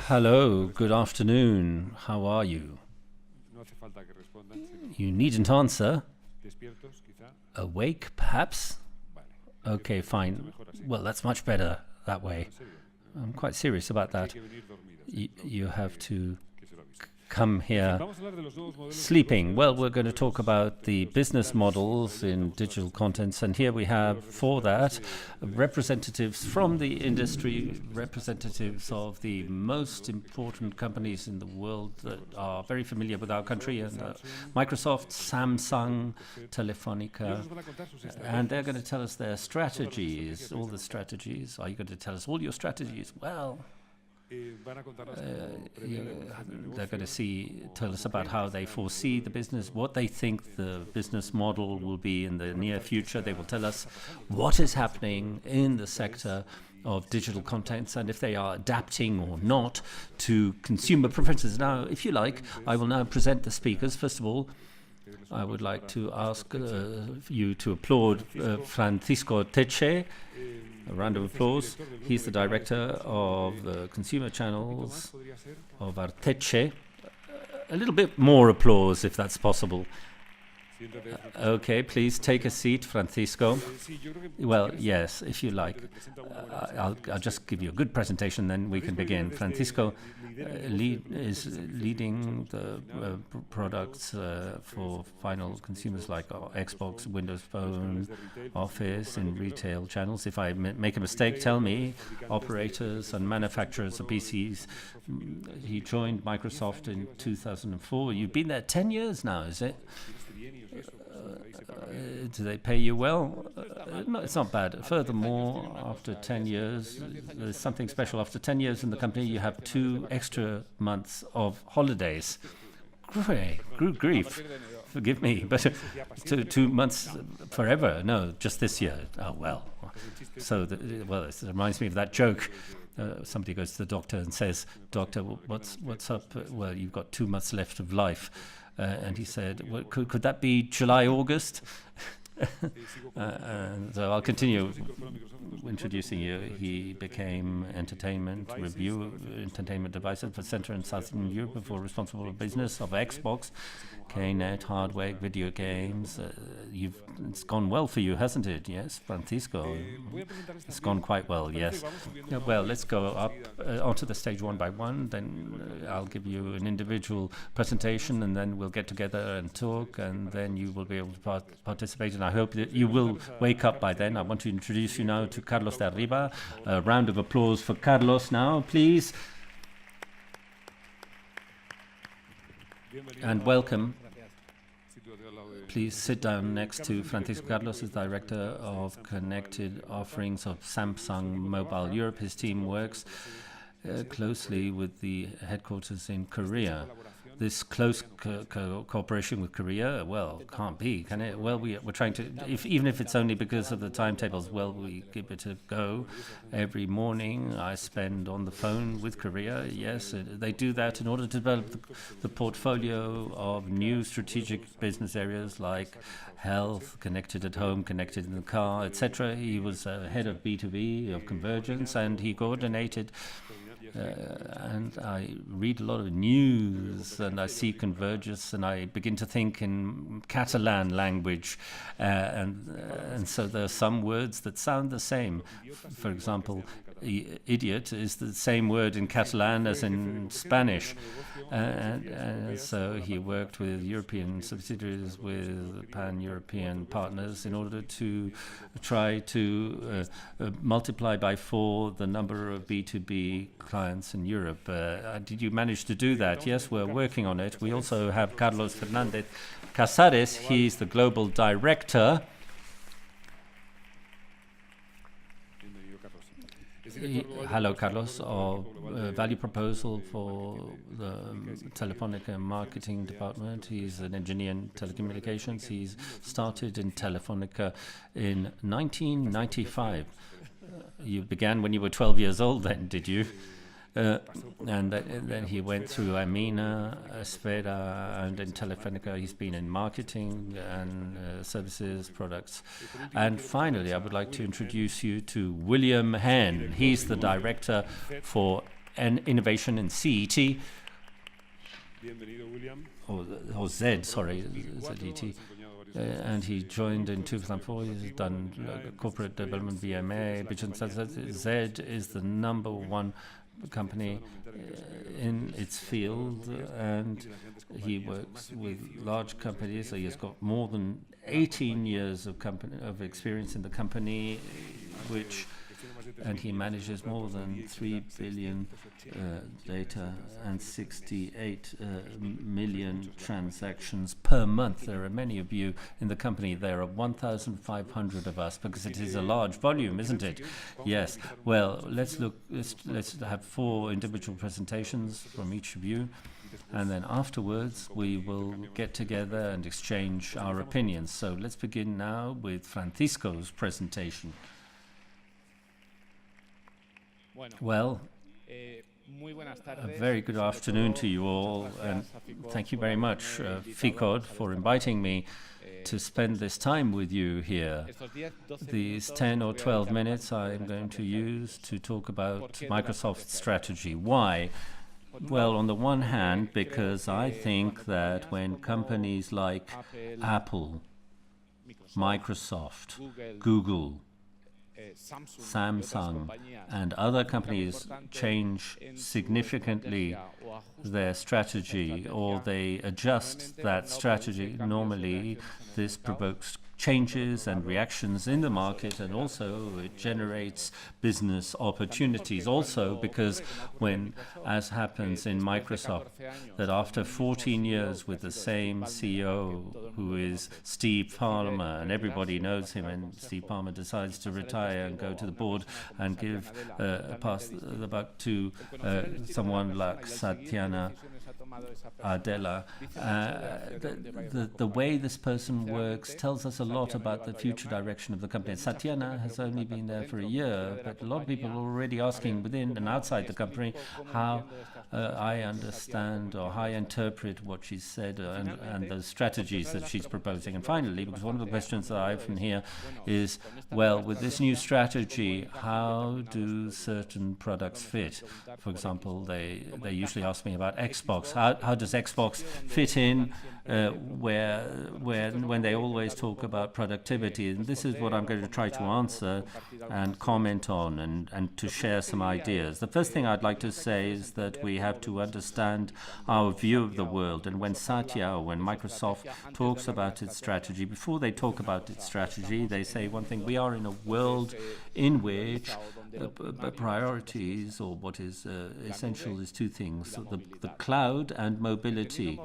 Hello, good afternoon. How are you? You needn't answer. Awake, perhaps? Okay, fine. Well, that's much better that way. I'm quite serious about that. You have to come here sleeping. Well, we're going to talk about the business models in digital contents, and here we have, for that, representatives from the industry, representatives of the most important companies in the world that are very familiar with our country, and Microsoft, Samsung, Telefónica, and they're going to tell us their strategies, all the strategies. Are you going to tell us all your strategies? Well, they're going to tell us about how they foresee the business, what they think the business model will be in the near future. They will tell us what is happening in the sector of digital contents and if they are adapting or not to consumer preferences. Now, if you like, I will now present the speakers. First of all, I would like to ask you to applaud Francisco Arteche. A round of applause. He's the director of the consumer channels of Arteche. A little bit more applause, if that's possible. Okay, please take a seat, Francisco. Well, yes, if you like. I'll just give you a good presentation, then we can begin. Francisco is leading the products for final consumers like Xbox, Windows Phone, Office, in retail channels. If I make a mistake, tell me. Operators and manufacturers of PCs. He joined Microsoft in 2004. You've been there 10 years now, is it? Do they pay you well? No, it's not bad. Furthermore, after 10 years, there's something special. After 10 years in the company, you have 2 extra months of holidays. Great, good grief. Forgive me, but 2 months forever? No, just this year. Oh, well. So, it reminds me of that joke. Somebody goes to the doctor and says, "Doctor, what's up?" "Well, you've got 2 months left of life." And he said, well, could that be July, August? And so I'll continue introducing you. He became entertainment advisor for Central and Southern Europe before responsible for business of Xbox, KNet, hardware, video games. It's gone well for you, hasn't it? Yes, Francisco. It's gone quite well, yes. Well, let's go up onto the stage one by one. Then I'll give you an individual presentation, and then we'll get together and talk, and then you will be able to participate. And I hope that you will wake up by then. I want to introduce you now to Carlos de Arriba. A round of applause for Carlos now, please. And welcome. Please sit down next to Francisco. Carlos is Director of Connected Offerings of Samsung Mobile Europe. His team works closely with the headquarters in Korea. This close cooperation with Korea, well, can't be, can it? Well, we're trying to, even if it's only because of the timetables, well, we give it a go. Every morning I spend on the phone with Korea. Yes, they do that in order to develop the portfolio of new strategic business areas like health, connected at home, connected in the car, etc. He was head of B2B, of convergence, and he coordinated and I read a lot of news and I see convergence and I begin to think in Catalan language and so there are some words that sound the same. For example, idiot is the same word in Catalan as in Spanish. And so he worked with European subsidiaries, with pan-European partners in order to try to multiply by 4 the number of B2B clients in Europe. Did you manage to do that? Yes, we're working on it. We also have Carlos Fernández Casares. He's the global director. Hello, Carlos. Our value proposal for the Telefónica marketing department. He's an engineer in telecommunications. He's started in Telefónica in 1995. You began when you were 12 years old then, did you? And then he went through Amina, Esfera, and in Telefónica he's been in marketing and services, products. And finally, I would like to introduce you to William Henn. He's the director for innovation in CET, or Z, sorry, ZET. And he joined in 2004. He's done corporate development, BMA. Z is the #1 company in its field, and he works with large companies. So he has got more than 18 years of experience in the company, and he manages more than 3 billion data and 68 million transactions per month. There are many of you in the company. There are 1,500 of us, because it is a large volume, isn't it? Yes. Well, let's have 4 individual presentations from each of you, and then afterwards we will get together and exchange our opinions. So let's begin now with Francisco's presentation. Well, a very good afternoon to you all, and thank you very much, FICOD, for inviting me to spend this time with you here. These 10 or 12 minutes I'm going to use to talk about Microsoft's strategy. Why? Well, on the one hand, because I think that when companies like Apple, Microsoft, Google, Samsung, and other companies change significantly their strategy, or they adjust that strategy, normally this provokes changes and reactions in the market, and also it generates business opportunities. Also because when, as happens in Microsoft, that after 14 years with the same CEO, who is Steve Ballmer, and everybody knows him, and Steve Ballmer decides to retire and go to the board and pass the buck to someone like Satya Nadella. The way this person works tells us a lot about the future direction of the company. Satya has only been there for a year, but a lot of people are already asking within and outside the company how I understand or how I interpret what she's said and the strategies that she's proposing. And finally, because one of the questions that I often hear is, well, with this new strategy, how do certain products fit? For example, they usually ask me about Xbox. How does Xbox fit in when they always talk about productivity? And this is what I'm going to try to answer and comment on and to share some ideas. The first thing I'd like to say is that we have to understand our view of the world. And when Satya or when Microsoft talks about its strategy, before they talk about its strategy, they say one thing: we are in a world in which priorities, or what is essential, is 2 things: the cloud and mobility.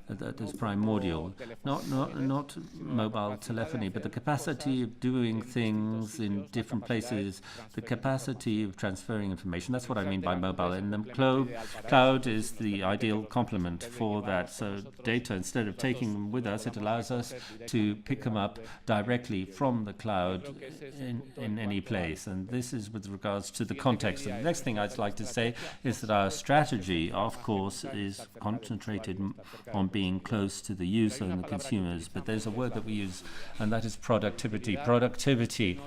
That is primordial. Not mobile telephony, but the capacity of doing things in different places, the capacity of transferring information. That's what I mean by mobile. And the cloud is the ideal complement for that. So data, instead of taking them with us, it allows us to pick them up directly from the cloud in any place. And this is with regards to the context. And the next thing I'd like to say is that our strategy, of course, is concentrated on being close to the user and the consumers. But there's a word that we use, and that is productivity. Productivity.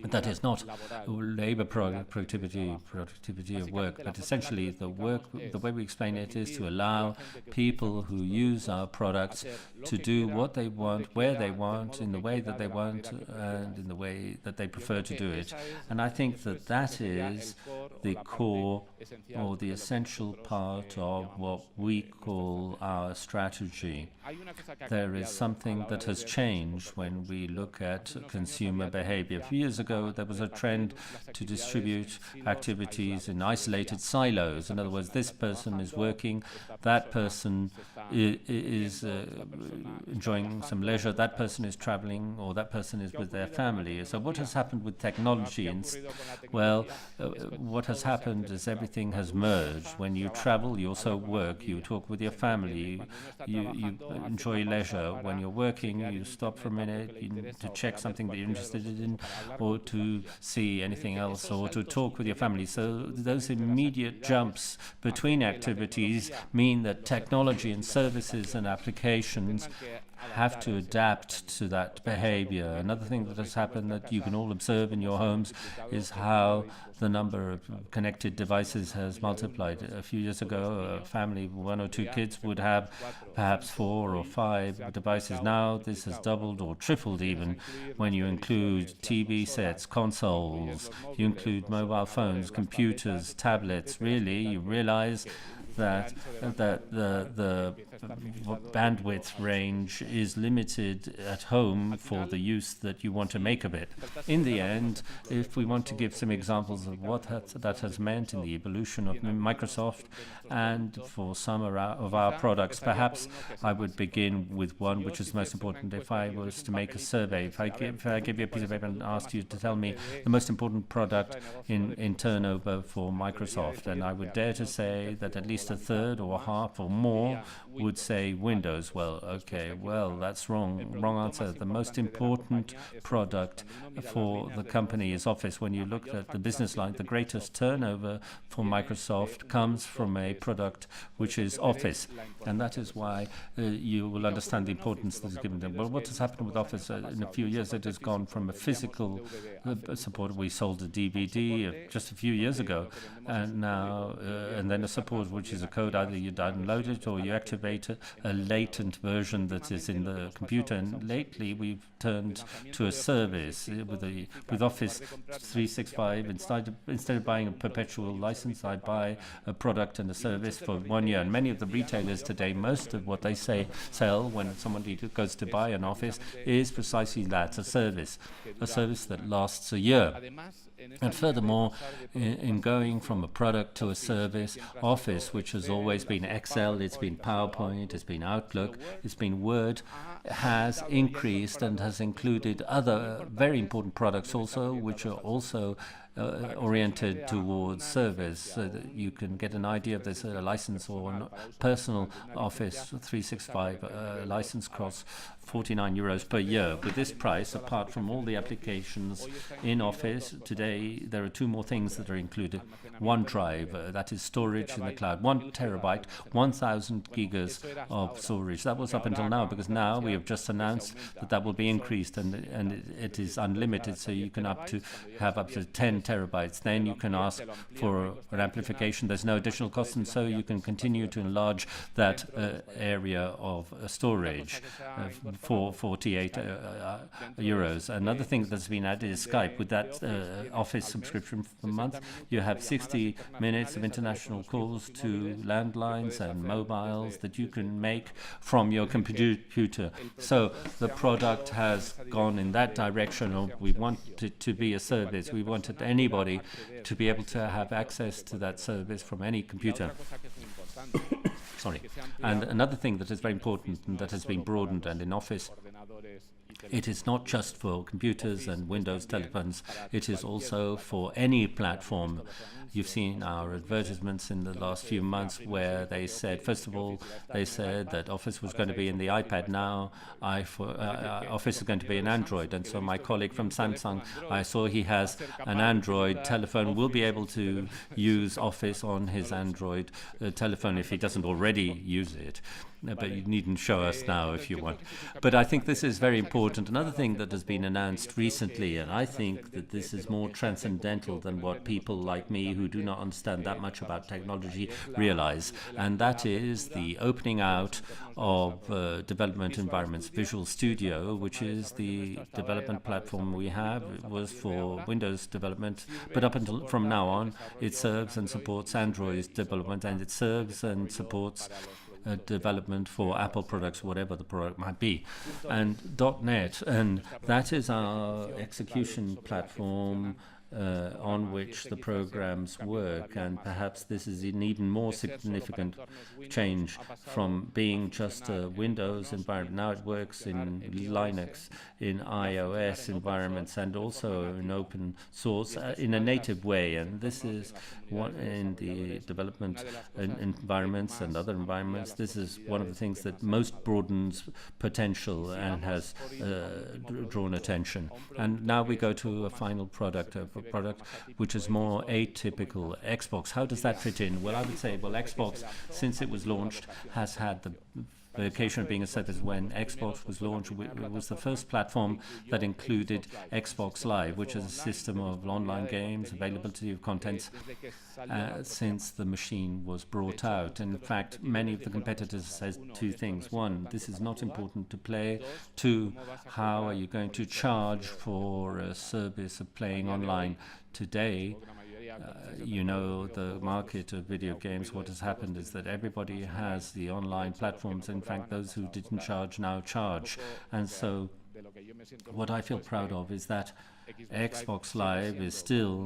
That is not labor productivity of work, but essentially the way we explain it is to allow people who use our products to do what they want, where they want, in the way that they want, and in the way that they prefer to do it. And I think that is the core or the essential part of what we call our strategy. There is something that has changed when we look at consumer behavior. A few years ago, there was a trend to distribute activities in isolated silos. In other words, this person is working, that person is enjoying some leisure, that person is traveling, or that person is with their family. So what has happened with technology? Well, what has happened is everything has merged. When you travel, you also work, you talk with your family, you enjoy leisure. When you're working, you stop for a minute to check something that you're interested in, or to see anything else, or to talk with your family. So those immediate jumps between activities mean that technology and services and applications have to adapt to that behavior. Another thing that has happened that you can all observe in your homes is how the number of connected devices has multiplied. A few years ago, a family of 1 or 2 kids would have perhaps 4 or 5 devices. Now this has doubled or tripled even when you include TV sets, consoles, you include mobile phones, computers, tablets. Really, you realize that the bandwidth range is limited at home for the use that you want to make of it. In the end, if we want to give some examples of what that has meant in the evolution of Microsoft and for some of our products, perhaps I would begin with one which is most important. If I was to make a survey, if I give you a piece of paper and asked you to tell me the most important product in turnover for Microsoft, and I would dare to say that at least a third or half or more would say Windows. Well, okay, well, that's wrong. Wrong answer. The most important product for the company is Office. When you look at the business line, the greatest turnover for Microsoft comes from a product which is Office. And that is why you will understand the importance that is given them. Well, what has happened with Office in a few years? It has gone from a physical support. We sold a DVD just a few years ago, and now and then a support which is a code. Either you download it or you activate a latent version that is in the computer. And lately we've turned to a service with Office 365. Instead of buying a perpetual license, I buy a product and a service for 1 year. And many of the retailers today, most of what they sell when somebody goes to buy an Office is precisely that, a service that lasts a year. And furthermore, in going from a product to a service, Office, which has always been Excel, it's been PowerPoint, it's been Outlook, it's been Word, has increased and has included other very important products also, which are also oriented towards service, so that you can get an idea of this. A license or a personal Office 365 license costs €49 per year. With this price, apart from all the applications in Office, today there are 2 more things that are included. OneDrive, that is storage in the cloud, 1 terabyte, 1,000 gigas of storage. That was up until now, because now we have just announced that will be increased, and it is unlimited, so you can have up to 10 terabytes. Then you can ask for an amplification. There's no additional cost, and so you can continue to enlarge that area of storage for €48. Another thing that's been added is Skype. With that Office subscription for the month, you have 60 minutes of international calls to landlines and mobiles that you can make from your computer. So the product has gone in that direction. We want it to be a service. We wanted anybody to be able to have access to that service from any computer. Sorry. And another thing that is very important and that has been broadened, and in Office, it is not just for computers and Windows telephones, it is also for any platform. You've seen our advertisements in the last few months where they said, first of all, they said that Office was going to be in the iPad. Now Office is going to be in Android. And so my colleague from Samsung, I saw he has an Android telephone, will be able to use Office on his Android telephone if he doesn't already use it. But you needn't show us now if you want. But I think this is very important. Another thing that has been announced recently, and I think that this is more transcendental than what people like me who do not understand that much about technology realize, and that is the opening out of development environments. Visual Studio, which is the development platform we have, it was for Windows development, but up until from now on, it serves and supports Android development, and it serves and supports development for Apple products, whatever the product might be, and .NET, and that is our execution platform on which the programs work, and perhaps this is an even more significant change from being just a Windows environment. Now it works in Linux, in iOS environments, and also in open source in a native way. And this is one in the development environments and other environments. This is one of the things that most broadens potential and has drawn attention. And now we go to a final product, a product which is more atypical. Xbox, how does that fit in? Well, I would say, well, Xbox, since it was launched, has had the occasion of being a service. When Xbox was launched, it was the first platform that included Xbox Live, which is a system of online games, availability of contents, since the machine was brought out. And in fact, many of the competitors said two things. One, this is not important to play. Two, how are you going to charge for a service of playing online? Today, you know, the market of video games, what has happened is that everybody has the online platforms. In fact, those who didn't charge now charge. And so what I feel proud of is that Xbox Live is still,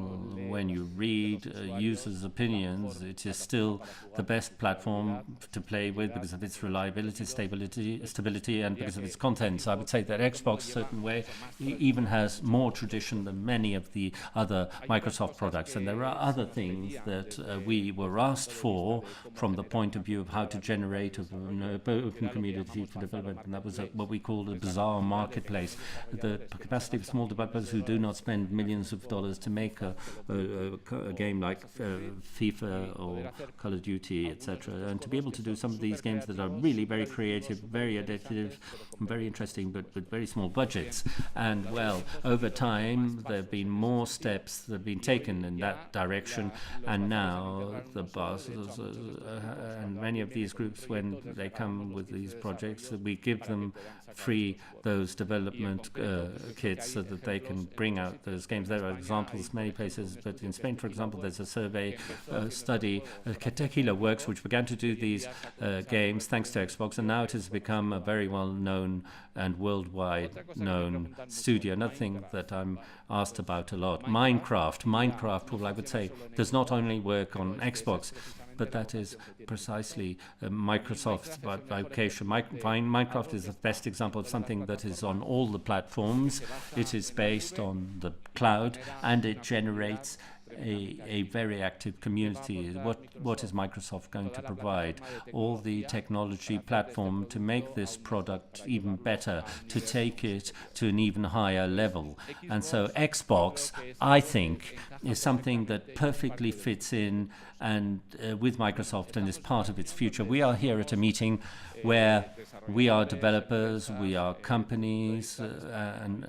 when you read users' opinions, it is still the best platform to play with because of its reliability, stability, and because of its content. So I would say that Xbox, certain way, even has more tradition than many of the other Microsoft products. And there are other things that we were asked for from the point of view of how to generate an open community for development. And that was what we called a bizarre marketplace. The capacity of small developers who do not spend millions of dollars to make a game like FIFA or Call of Duty, etc., and to be able to do some of these games that are really very creative, very addictive, very interesting, but with very small budgets. And well, over time there have been more steps that have been taken in that direction, and now the bosses and many of these groups, when they come with these projects, we give them free those development kits so that they can bring out those games. There are examples many places, but in Spain, for example, there's a survey study, Tequila Works, which began to do these games thanks to Xbox, and now it has become a very well-known and worldwide known studio. Another thing that I'm asked about a lot, Minecraft, well, I would say, does not only work on Xbox, but that is precisely Microsoft's vocation. Minecraft is the best example of something that is on all the platforms. It is based on the cloud, and it generates a very active community. What is Microsoft going to provide? All the technology platform to make this product even better, to take it to an even higher level. And so Xbox, I think, is something that perfectly fits in and with Microsoft and is part of its future. We are here at a meeting where we are developers, we are companies, and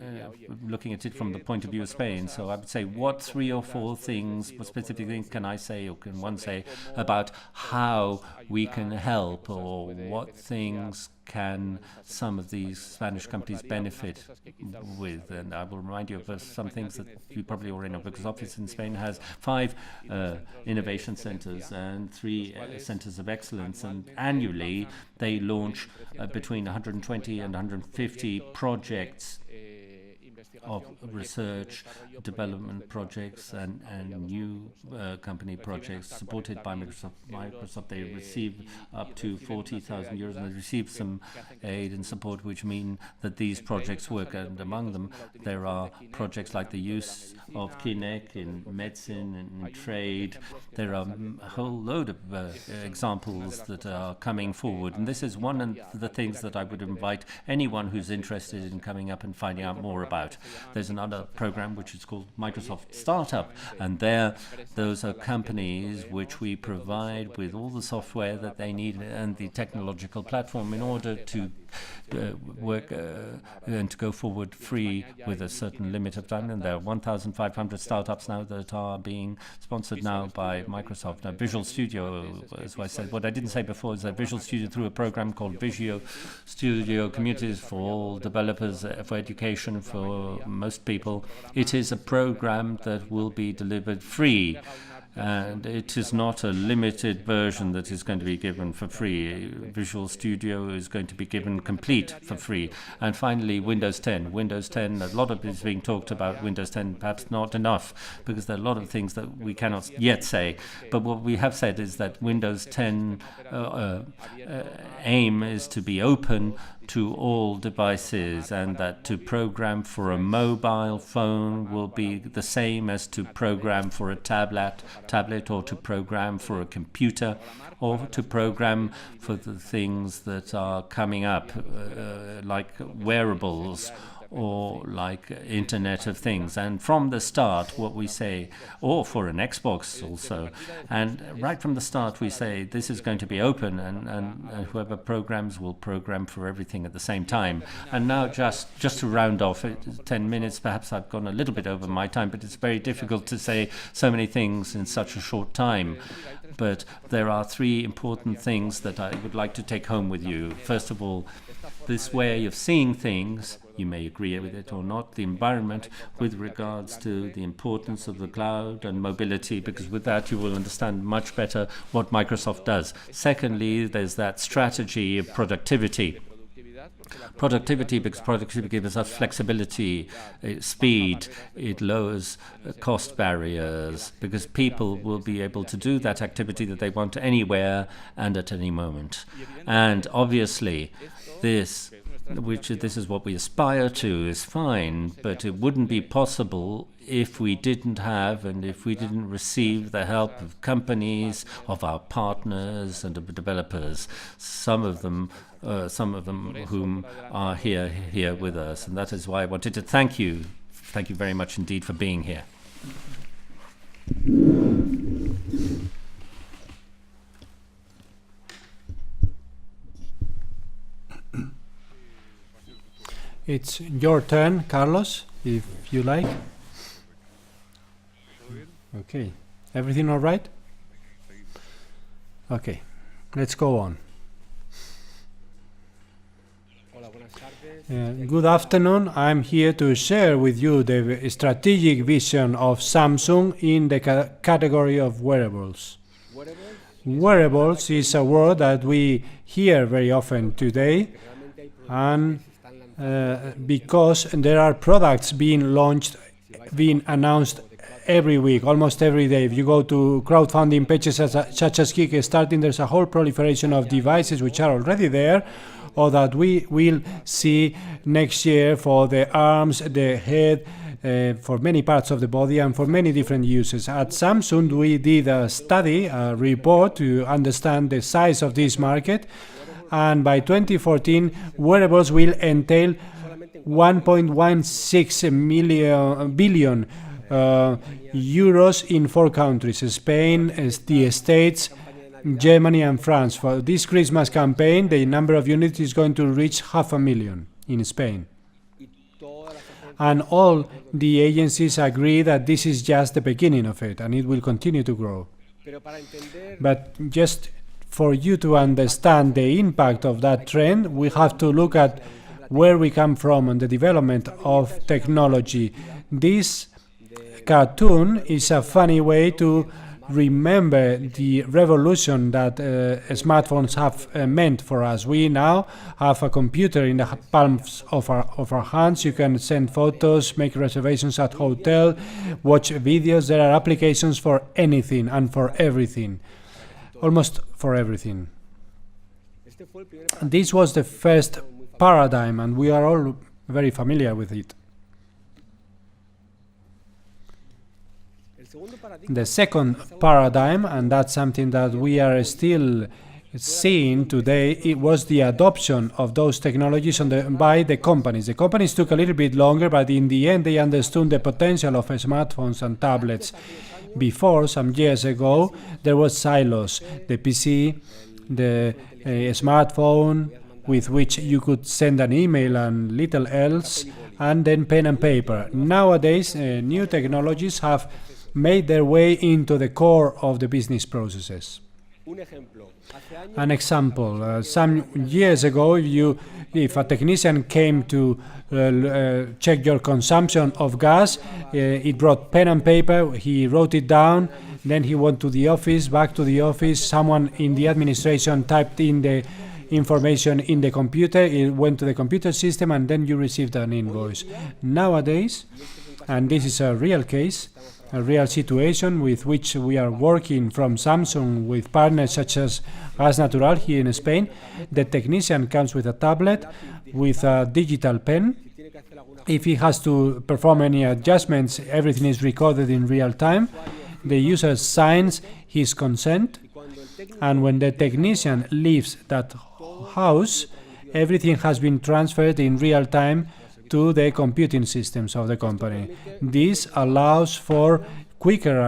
looking at it from the point of view of Spain. So I would say, what 3 or 4 things, what specific things can I say, or can one say, about how we can help, or what things can some of these Spanish companies benefit with? And I will remind you of some things that you probably already know, because Office in Spain has 5 innovation centers and 3 centers of excellence, and annually they launch between 120 and 150 projects of research, development projects, and new company projects supported by Microsoft. They receive up to 40,000 euros, and they receive some aid and support, which mean that these projects work. And among them, there are projects like the use of Kinect in medicine and in trade. There are a whole load of examples that are coming forward. And this is one of the things that I would invite anyone who's interested in coming up and finding out more about. There's another program which is called Microsoft Startup, and those are companies which we provide with all the software that they need and the technological platform in order to work and to go forward free with a certain limit of time. And there are 1,500 startups now that are being sponsored now by Microsoft. Now, Visual Studio, as I said, what I didn't say before is that Visual Studio, through a program called Visual Studio Communities for all developers, for education, for most people, it is a program that will be delivered free And it is not a limited version that is going to be given for free. Visual Studio is going to be given complete for free. And finally, Windows 10. Windows 10, a lot of it is being talked about Windows 10, perhaps not enough, because there are a lot of things that we cannot yet say. But what we have said is that Windows 10 aim is to be open to all devices, and that to program for a mobile phone will be the same as to program for a tablet, or to program for a computer, or to program for the things that are coming up, like wearables, or like Internet of Things. And from the start, what we say, or for an Xbox also, and right from the start we say this is going to be open, and whoever programs will program for everything at the same time. And now just to round off, 10 minutes, perhaps I've gone a little bit over my time, but it's very difficult to say so many things in such a short time. But there are three important things that I would like to take home with you. First of all, this way of seeing things, you may agree with it or not, the environment with regards to the importance of the cloud and mobility, because with that you will understand much better what Microsoft does. Secondly, there's that strategy of productivity. Productivity, because productivity gives us flexibility, speed, it lowers cost barriers, because people will be able to do that activity that they want anywhere and at any moment. And obviously, this is what we aspire to, is fine, but it wouldn't be possible if we didn't have and if we didn't receive the help of companies, of our partners and of developers, some of them whom are here with us. And that is why I wanted to thank you very much indeed for being here. It's your turn, Carlos, if you like. Okay. Everything all right? Okay. Let's go on. Good afternoon. I'm here to share with you the strategic vision of Samsung in the category of wearables. Wearables is a word that we hear very often today, and because there are products being launched, being announced every week, almost every day. If you go to crowdfunding pages such as Kickstarter, there's a whole proliferation of devices which are already there, or that we will see next year for the arms, the head, for many parts of the body and for many different uses. At Samsung, we did a study, a report to understand the size of this market. And by 2014, wearables will entail 1.16 billion euros in 4 countries: Spain, the States, Germany and France. For this Christmas campaign, the number of units is going to reach 500,000 in Spain. And all the agencies agree that this is just the beginning of it, and it will continue to grow. But just for you to understand the impact of that trend, we have to look at where we come from and the development of technology. This cartoon is a funny way to remember the revolution that smartphones have meant for us. We now have a computer in the palms of our hands. You can send photos, make reservations at hotel, watch videos. There are applications for anything and for everything. Almost for everything. This was the first paradigm, and we are all very familiar with it. The second paradigm, and that's something that we are still seeing today, it was the adoption of those technologies by the companies. The companies took a little bit longer, but in the end they understood the potential of smartphones and tablets. Before, some years ago, there was silos: the PC, the smartphone with which you could send an email and little else, and then pen and paper. Nowadays, new technologies have made their way into the core of the business processes. An example, some years ago, if a technician came to check your consumption of gas, it brought pen and paper, he wrote it down, then he went to the office, back to the office, someone in the administration typed in the information in the computer, it went to the computer system, and then you received an invoice. Nowadays, and this is a real case, a real situation with which we are working from Samsung with partners such as Gas Natural here in Spain, the technician comes with a tablet, with a digital pen. If he has to perform any adjustments, everything is recorded in real time. The user signs his consent, and when the technician leaves that house, everything has been transferred in real time to the computing systems of the company. This allows for quicker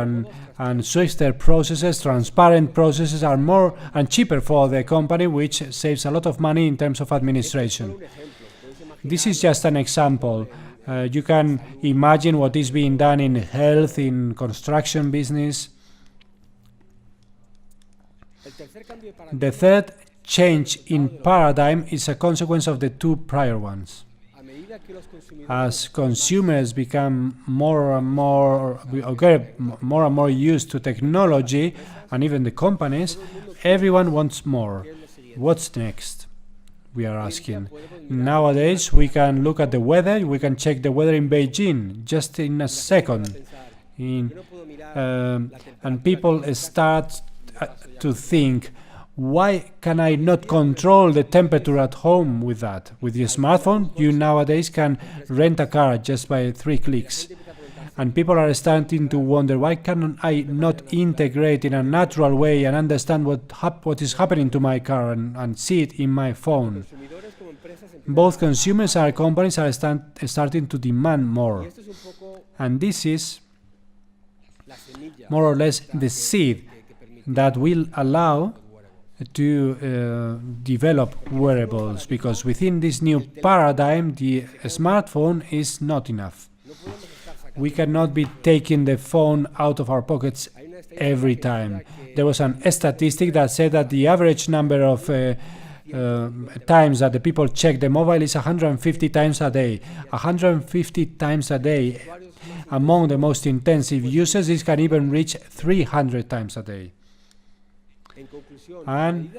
and swifter processes. Transparent processes are more and cheaper for the company, which saves a lot of money in terms of administration. This is just an example. You can imagine what is being done in health, in construction business. The third change in paradigm is a consequence of the two prior ones. As consumers become more and more used to technology, and even the companies, everyone wants more. What's next? We are asking. Nowadays, we can look at the weather. We can check the weather in Beijing just in a second. And people start to think, why can I not control the temperature at home with that? With your smartphone, you nowadays can rent a car just by 3 clicks. And people are starting to wonder, why can I not integrate in a natural way and understand what is happening to my car and see it in my phone? Both consumers and companies are starting to demand more. And this is more or less the seed that will allow to develop wearables, because within this new paradigm, the smartphone is not enough. We cannot be taking the phone out of our pockets every time. There was a statistic that said that the average number of times that the people check the mobile is 150 times a day. 150 times a day. Among the most intensive users, this can even reach 300 times a day. And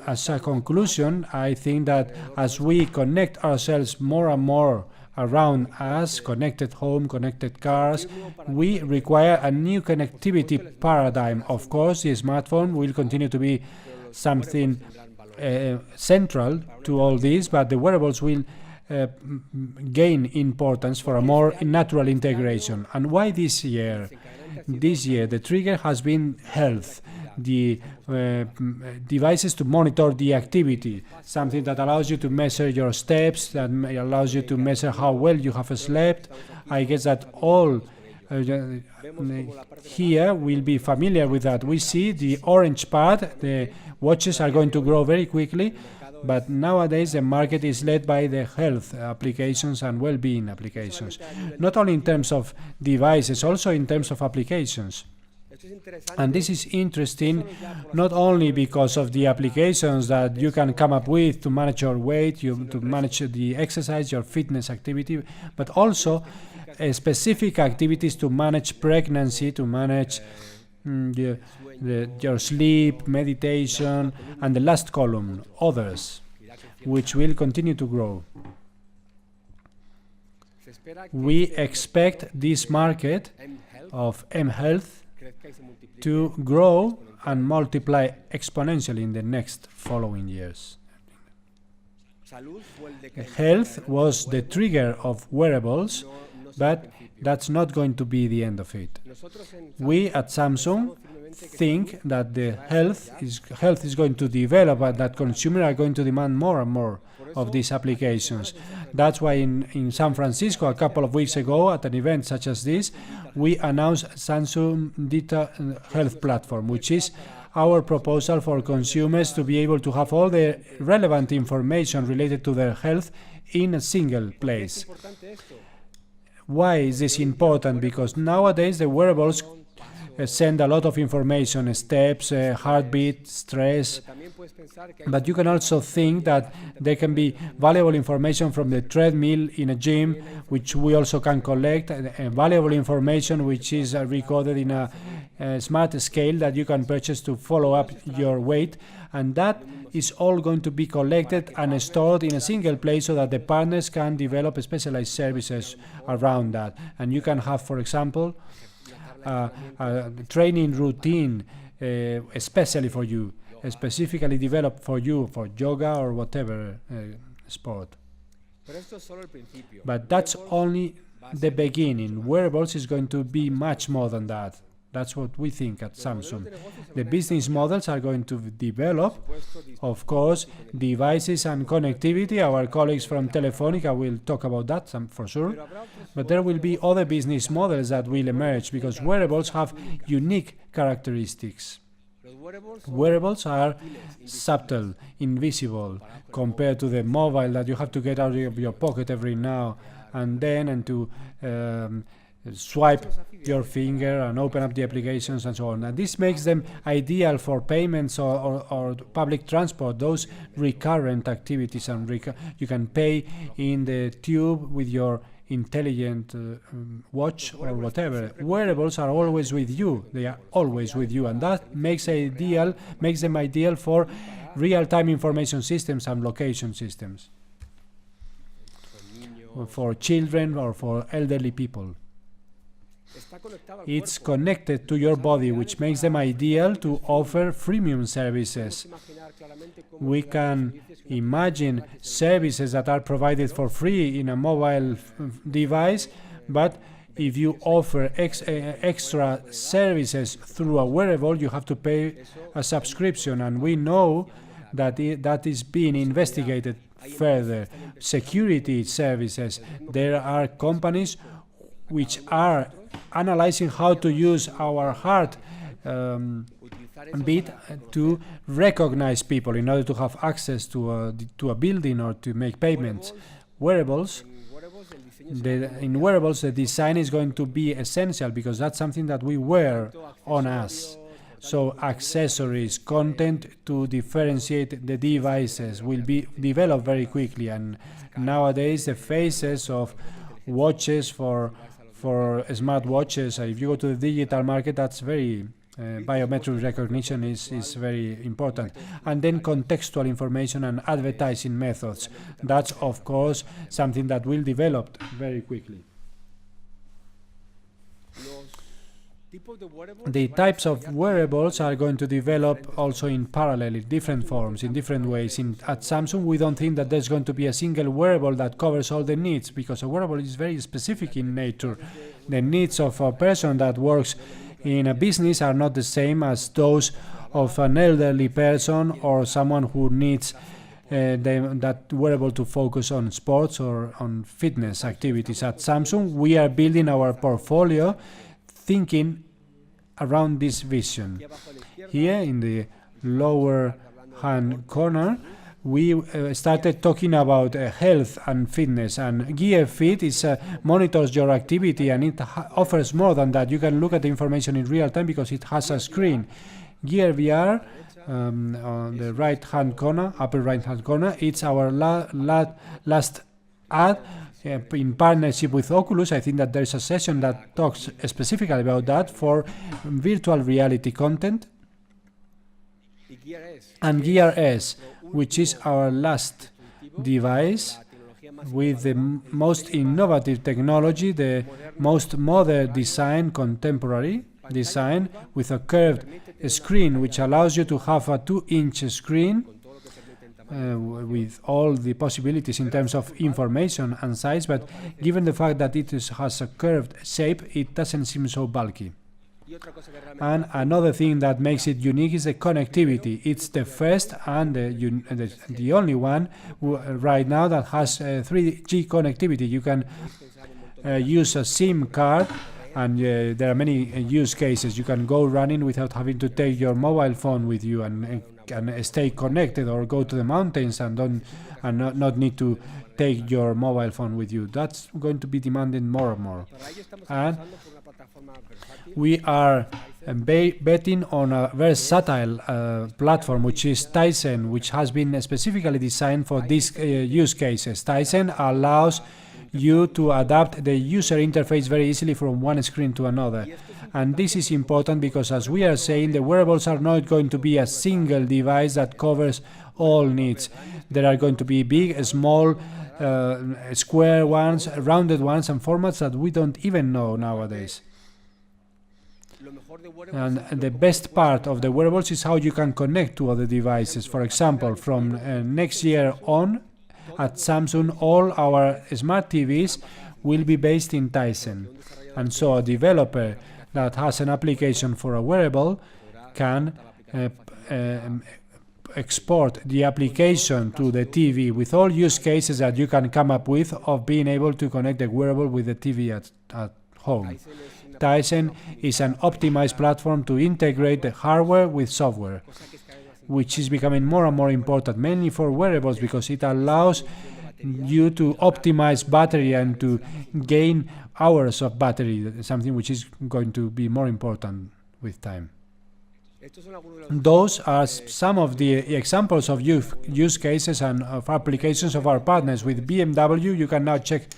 as a conclusion, I think that as we connect ourselves more and more around us, connected home, connected cars, we require a new connectivity paradigm. Of course, the smartphone will continue to be something central to all this, but the wearables will gain importance for a more natural integration. And why this year? This year, the trigger has been health. The devices to monitor the activity, something that allows you to measure your steps, that allows you to measure how well you have slept. I guess that all here will be familiar with that. We see the orange part, the watches are going to grow very quickly, but nowadays the market is led by the health applications and well-being applications, not only in terms of devices, also in terms of applications. And this is interesting not only because of the applications that you can come up with to manage your weight, to manage the exercise, your fitness activity, but also specific activities to manage pregnancy, to manage your sleep, meditation, and the last column, others, which will continue to grow. We expect this market of M-Health to grow and multiply exponentially in the next following years. Health was the trigger of wearables, but that's not going to be the end of it. We at Samsung think that the health is going to develop and that consumers are going to demand more and more of these applications. That's why in San Francisco a couple of weeks ago at an event such as this, we announced Samsung Data Health Platform, which is our proposal for consumers to be able to have all the relevant information related to their health in a single place. Why is this important? Because nowadays the wearables send a lot of information, steps, heartbeat, stress. But you can also think that there can be valuable information from the treadmill in a gym, which we also can collect, valuable information which is recorded in a smart scale that you can purchase to follow up your weight, and that is all going to be collected and stored in a single place so that the partners can develop specialized services around that. And you can have, for example, a training routine especially for you, specifically developed for you, for yoga or whatever sport. But that's only the beginning. Wearables is going to be much more than that. That's what we think at Samsung. The business models are going to develop, of course, devices and connectivity. Our colleagues from Telefónica will talk about that for sure. But there will be other business models that will emerge because wearables have unique characteristics. Wearables are subtle, invisible, compared to the mobile that you have to get out of your pocket every now and then, and to swipe your finger and open up the applications and so on. And this makes them ideal for payments or public transport, those recurrent activities, and you can pay in the tube with your intelligent watch or whatever. Wearables are always with you. They are always with you, and that makes them ideal for real-time information systems and location systems, for children or for elderly people. It's connected to your body, which makes them ideal to offer freemium services. We can imagine services that are provided for free in a mobile device, but if you offer extra services through a wearable, you have to pay a subscription, and we know that that is being investigated further. Security services. There are companies which are analyzing how to use our heart beat to recognize people in order to have access to a building or to make payments. Wearables. In wearables, the design is going to be essential because that's something that we wear on us. So accessories, content to differentiate the devices will be developed very quickly. And nowadays, the faces of watches for smart watches, if you go to the digital market, that's very biometric recognition is very important. And then contextual information and advertising methods. That's, of course, something that will develop very quickly. The types of wearables are going to develop also in parallel, in different forms, in different ways. At Samsung, we don't think that there's going to be a single wearable that covers all the needs, because a wearable is very specific in nature. The needs of a person that works in a business are not the same as those of an elderly person or someone who needs that wearable to focus on sports or on fitness activities. At Samsung, we are building our portfolio thinking around this vision. Here in the lower hand corner, we started talking about health and fitness, and Gear Fit monitors your activity, and it offers more than that. You can look at the information in real time because it has a screen. Gear VR on the right hand corner, upper right hand corner, it's our last ad in partnership with Oculus. I think that there's a session that talks specifically about that for virtual reality content. And Gear S, which is our last device with the most innovative technology, the most modern design, contemporary design, with a curved screen which allows you to have a 2-inch screen with all the possibilities in terms of information and size, but given the fact that it has a curved shape, it doesn't seem so bulky. And another thing that makes it unique is the connectivity. It's the first and the only one right now that has 3G connectivity. You can use a SIM card, and there are many use cases. You can go running without having to take your mobile phone with you and stay connected, or go to the mountains and not need to take your mobile phone with you. That's going to be demanded more and more. And We are betting on a versatile platform, which is Tyson, which has been specifically designed for these use cases. Tyson allows you to adapt the user interface very easily from one screen to another. And this is important because, as we are saying, the wearables are not going to be a single device that covers all needs. There are going to be big, small, square ones, rounded ones, and formats that we don't even know nowadays. And the best part of the wearables is how you can connect to other devices. For example, from next year on, at Samsung, all our smart TVs will be based in Tyson. And so a developer that has an application for a wearable can export the application to the TV with all use cases that you can come up with of being able to connect the wearable with the TV at home. Tyson is an optimized platform to integrate the hardware with software, which is becoming more and more important, mainly for wearables, because it allows you to optimize battery and to gain hours of battery, something which is going to be more important with time. Those are some of the examples of use cases and of applications of our partners. With BMW, you can now check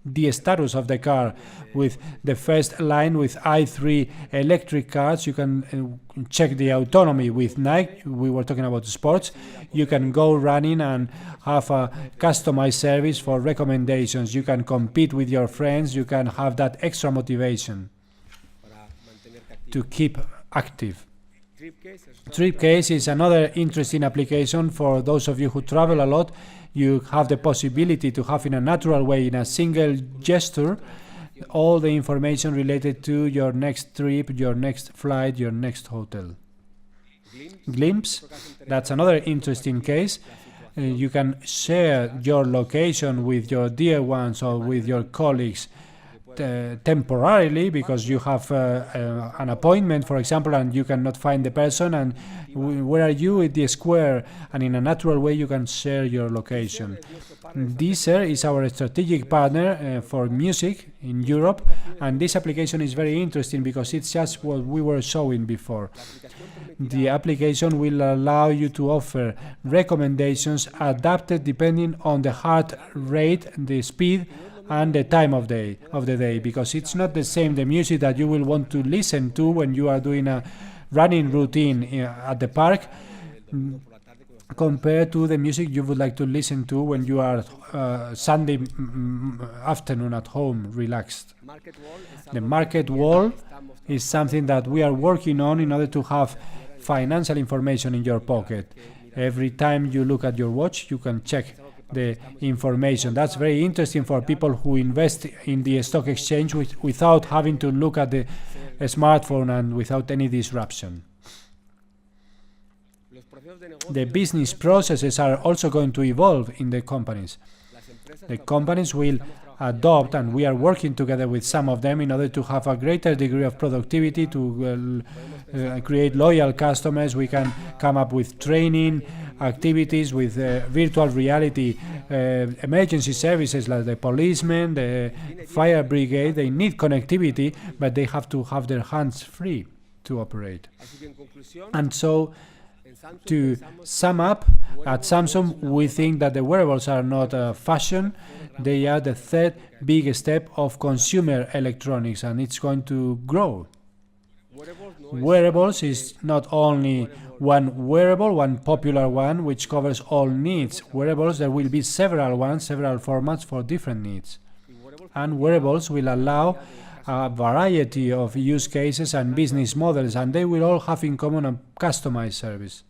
the status of the car. With the first line with i3 electric cars, you can check the autonomy. With Nike, we were talking about sports, you can go running and have a customized service for recommendations. You can compete with your friends. You can have that extra motivation to keep active. Tripcase is another interesting application for those of you who travel a lot. You have the possibility to have in a natural way, in a single gesture, all the information related to your next trip, your next flight, your next hotel. Glimpse, that's another interesting case. You can share your location with your dear ones or with your colleagues temporarily, because you have an appointment, for example, and you cannot find the person, and where are you at the square, and in a natural way you can share your location. Deezer is our strategic partner for music in Europe, and this application is very interesting because it's just what we were showing before. The application will allow you to offer recommendations adapted depending on the heart rate, the speed, and the time of the day, because it's not the same the music that you will want to listen to when you are doing a running routine at the park compared to the music you would like to listen to when you are Sunday afternoon at home relaxed. The market wall is something that we are working on in order to have financial information in your pocket. Every time you look at your watch, you can check the information. That's very interesting for people who invest in the stock exchange without having to look at the smartphone and without any disruption. The business processes are also going to evolve in the companies. The companies will adopt, and we are working together with some of them in order to have a greater degree of productivity, to create loyal customers. We can come up with training activities with virtual reality, emergency services like the policemen, the fire brigade. They need connectivity, but they have to have their hands free to operate. And so, to sum up, at Samsung, we think that the wearables are not fashion. They are the third big step of consumer electronics, and it's going to grow. Wearables is not only one wearable, one popular one, which covers all needs. Wearables, there will be several ones, several formats for different needs. And wearables will allow a variety of use cases and business models, and they will all have in common a customized service.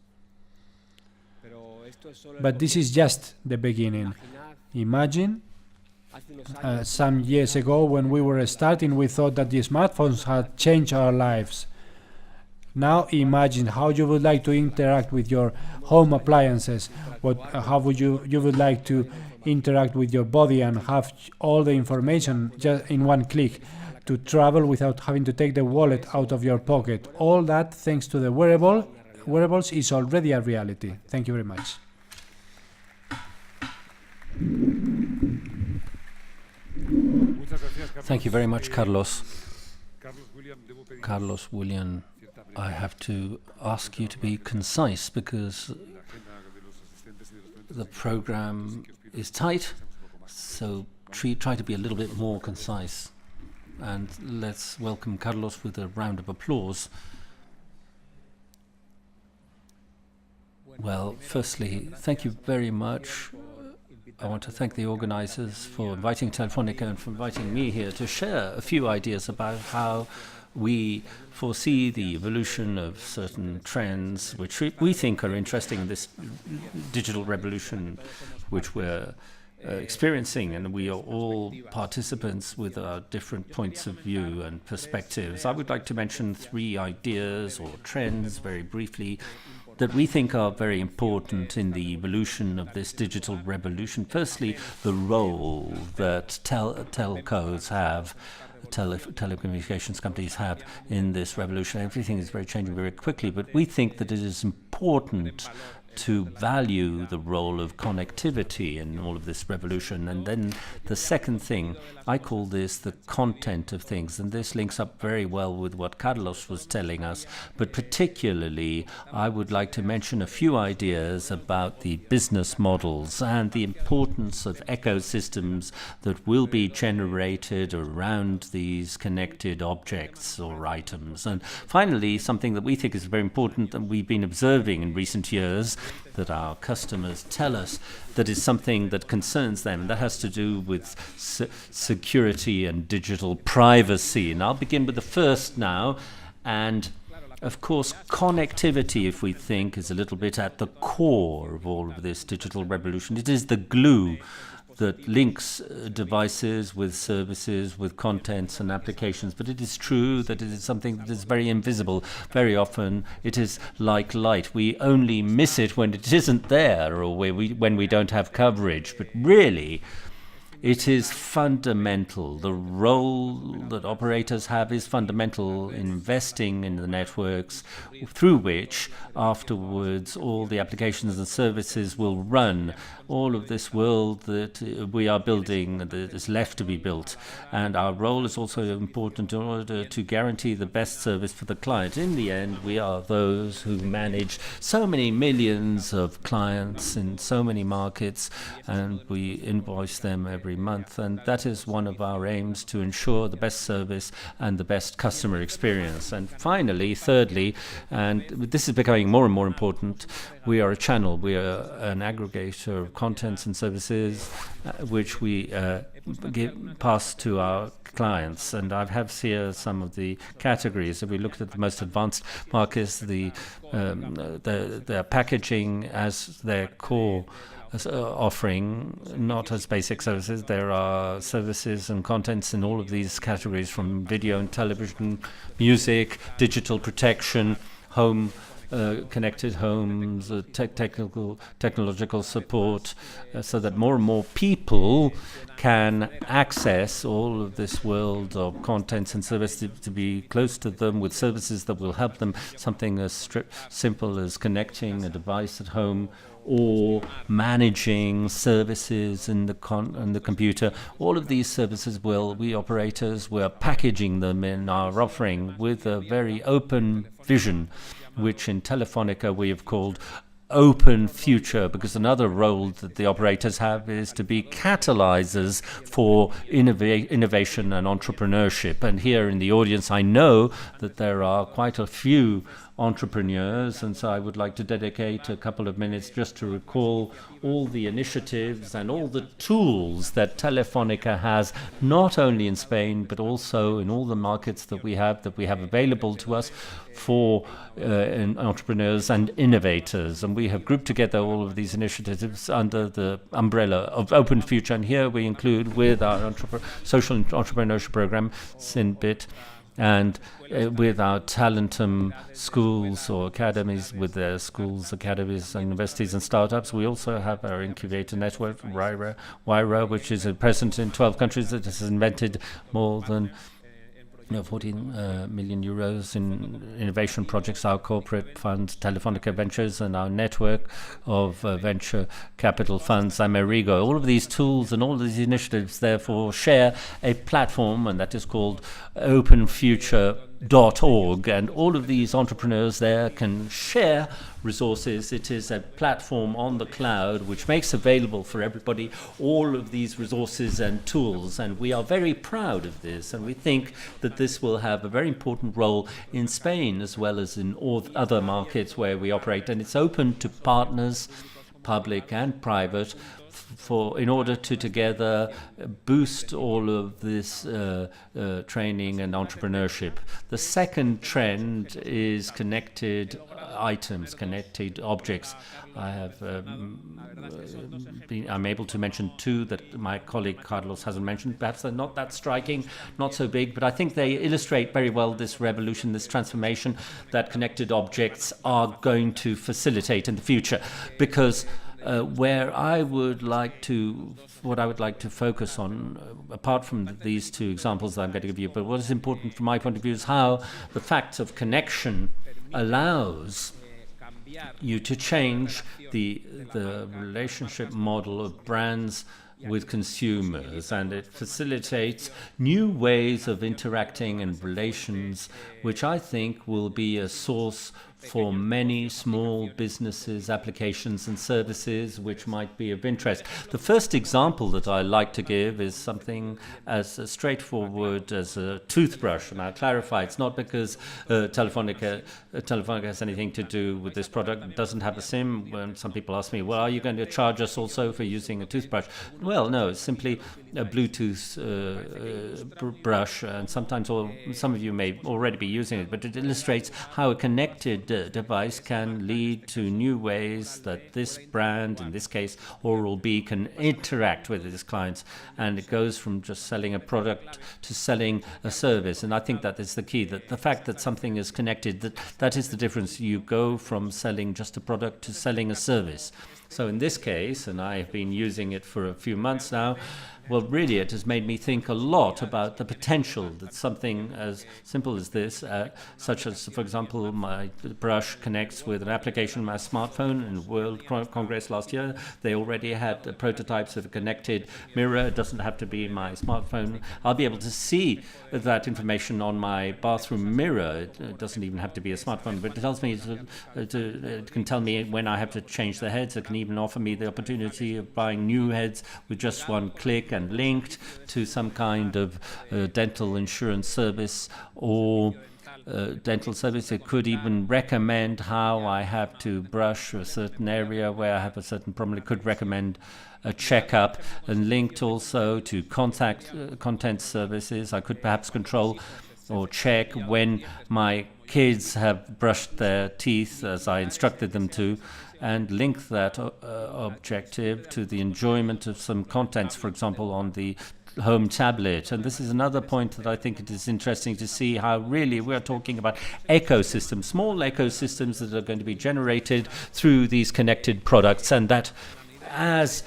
But this is just the beginning. Imagine some years ago when we were starting, we thought that the smartphones had changed our lives. Now imagine how you would like to interact with your home appliances, how would you would like to interact with your body and have all the information just in one click, to travel without having to take the wallet out of your pocket. All that, thanks to the wearables, is already a reality. Thank you very much. Thank you very much, Carlos. Carlos William, I have to ask you to be concise because the program is tight, so try to be a little bit more concise. And let's welcome Carlos with a round of applause. Well, firstly, thank you very much. I want to thank the organizers for inviting Telefónica and for inviting me here to share a few ideas about how we foresee the evolution of certain trends which we think are interesting in this digital revolution which we're experiencing, and we are all participants with our different points of view and perspectives. I would like to mention 3 ideas or trends very briefly that we think are very important in the evolution of this digital revolution. Firstly, the role that telcos have, telecommunications companies have in this revolution. Everything is changing very quickly, but we think that it is important to value the role of connectivity in all of this revolution. And then the second thing, I call this the content of things, and this links up very well with what Carlos was telling us, but particularly I would like to mention a few ideas about the business models and the importance of ecosystems that will be generated around these connected objects or items. And finally, something that we think is very important that we've been observing in recent years, that our customers tell us that is something that concerns them. That has to do with security and digital privacy. And I'll begin with the first now. And of course, connectivity, if we think, is a little bit at the core of all of this digital revolution. It is the glue that links devices with services, with contents and applications. But it is true that it is something that is very invisible. Very often it is like light. We only miss it when it isn't there or when we don't have coverage. But really, it is fundamental. The role that operators have is fundamental in investing in the networks through which afterwards all the applications and services will run. All of this world that we are building, that is left to be built. And our role is also important in order to guarantee the best service for the client. In the end, we are those who manage so many millions of clients in so many markets, and we invoice them every month. And that is one of our aims, to ensure the best service and the best customer experience. And finally, thirdly, and this is becoming more and more important, we are a channel. We are an aggregator of contents and services which we pass to our clients. And I have here some of the categories. If we looked at the most advanced markets, their packaging as their core offering, not as basic services. There are services and contents in all of these categories, from video and television, music, digital protection, home, connected homes, technological support, so that more and more people can access all of this world of contents and services, to be close to them with services that will help them. Something as simple as connecting a device at home, or managing services in the computer. All of these services we operators, we're packaging them in our offering with a very open vision, which in Telefónica we have called open future, because another role that the operators have is to be catalyzers for innovation and entrepreneurship. And here in the audience, I know that there are quite a few entrepreneurs, and so I would like to dedicate a couple of minutes just to recall all the initiatives and all the tools that Telefónica has, not only in Spain but also in all the markets that we have available to us for entrepreneurs and innovators. And we have grouped together all of these initiatives under the umbrella of Open Future, and here we include, with our social entrepreneurship program, SINBIT, and with our Talentum schools or academies, with their schools, academies, and universities and startups. We also have our incubator network, Wyra, which is present in 12 countries, that has invented more than 14 million euros in innovation projects, our corporate funds, Telefónica Ventures, and our network of venture capital funds, Arriba. All of these tools and all of these initiatives, therefore, share a platform, and that is called openfuture.org, and all of these entrepreneurs there can share resources. It is a platform on the cloud which makes available for everybody all of these resources and tools, and we are very proud of this, and we think that this will have a very important role in Spain as well as in all other markets where we operate, and it's open to partners, public and private, in order to together boost all of this training and entrepreneurship. The second trend is connected items, connected objects. I'm able to mention two that my colleague Carlos hasn't mentioned. Perhaps they're not that striking, not so big, but I think they illustrate very well this revolution, this transformation that connected objects are going to facilitate in the future. Because what I would like to focus on, apart from these two examples that I'm going to give you, but what is important from my point of view is how the fact of connection allows you to change the relationship model of brands with consumers, and it facilitates new ways of interacting and relations, which I think will be a source for many small businesses, applications and services which might be of interest. The first example that I like to give is something as straightforward as a toothbrush, and I'll clarify, it's not because Telefónica has anything to do with this product. It doesn't have a SIM. When some people ask me, well, are you going to charge us also for using a toothbrush? Well, no, it's simply a Bluetooth brush, and sometimes some of you may already be using it, but it illustrates how a connected device can lead to new ways that this brand, in this case Oral-B, can interact with its clients, and it goes from just selling a product to selling a service. And I think that is the key, that the fact that something is connected, that is the difference. You go from selling just a product to selling a service. So in this case, and I have been using it for a few months now, well, really, it has made me think a lot about the potential that something as simple as this, such as, for example, my brush connects with an application on my smartphone. In World Congress last year, they already had prototypes of a connected mirror. It doesn't have to be my smartphone. I'll be able to see that information on my bathroom mirror. It doesn't even have to be a smartphone, but it tells me, it can tell me when I have to change the heads. It can even offer me the opportunity of buying new heads with just one click, and linked to some kind of dental insurance service or dental service. It could even recommend how I have to brush a certain area where I have a certain problem. It could recommend a checkup, and linked also to content services. I could perhaps control or check when my kids have brushed their teeth as I instructed them to, and link that objective to the enjoyment of some contents, for example, on the home tablet. And this is another point that I think it is interesting to see how really we're talking about ecosystems, small ecosystems that are going to be generated through these connected products, and that as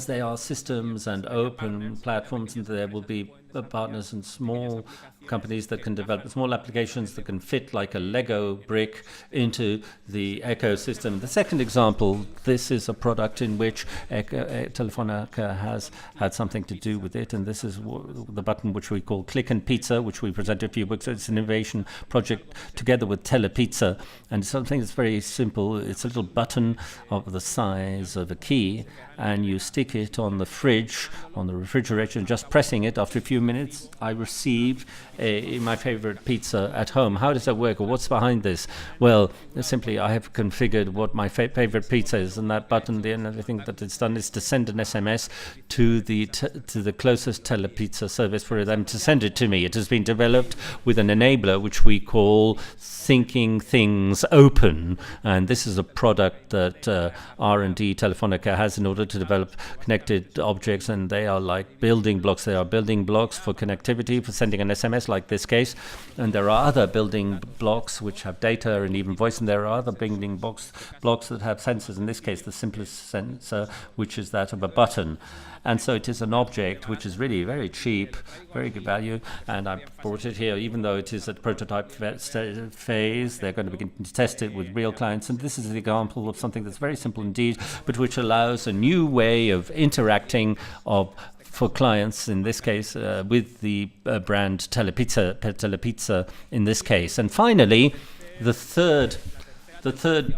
they are systems and open platforms, and there will be partners and small companies that can develop small applications that can fit like a Lego brick into the ecosystem. The second example, this is a product in which Telefónica has had something to do with it, and this is the button which we call Click and Pizza, which we presented a few weeks ago. It's an innovation project together with Telepizza, and it's something that's very simple. It's a little button of the size of a key, and you stick it on the fridge, on the refrigerator, and just pressing it, after a few minutes, I receive my favorite pizza at home. How does that work, or what's behind this? Well, simply I have configured what my favorite pizza is, and that button, the only thing that it's done is to send an SMS to the closest Telepizza service for them to send it to me. It has been developed with an enabler which we call Thinking Things Open, and this is a product that R&D Telefónica has in order to develop connected objects, and they are like building blocks. They are building blocks blocks for connectivity, for sending an SMS like this case, and there are other building blocks which have data and even voice, and there are other building blocks that have sensors. In this case, the simplest sensor, which is that of a button. And so it is an object which is really very cheap, very good value, and I brought it here, even though it is at prototype phase. They're going to begin to test it with real clients, and this is an example of something that's very simple indeed, but which allows a new way of interacting for clients, in this case, with the brand Telepizza in this case. And finally, the third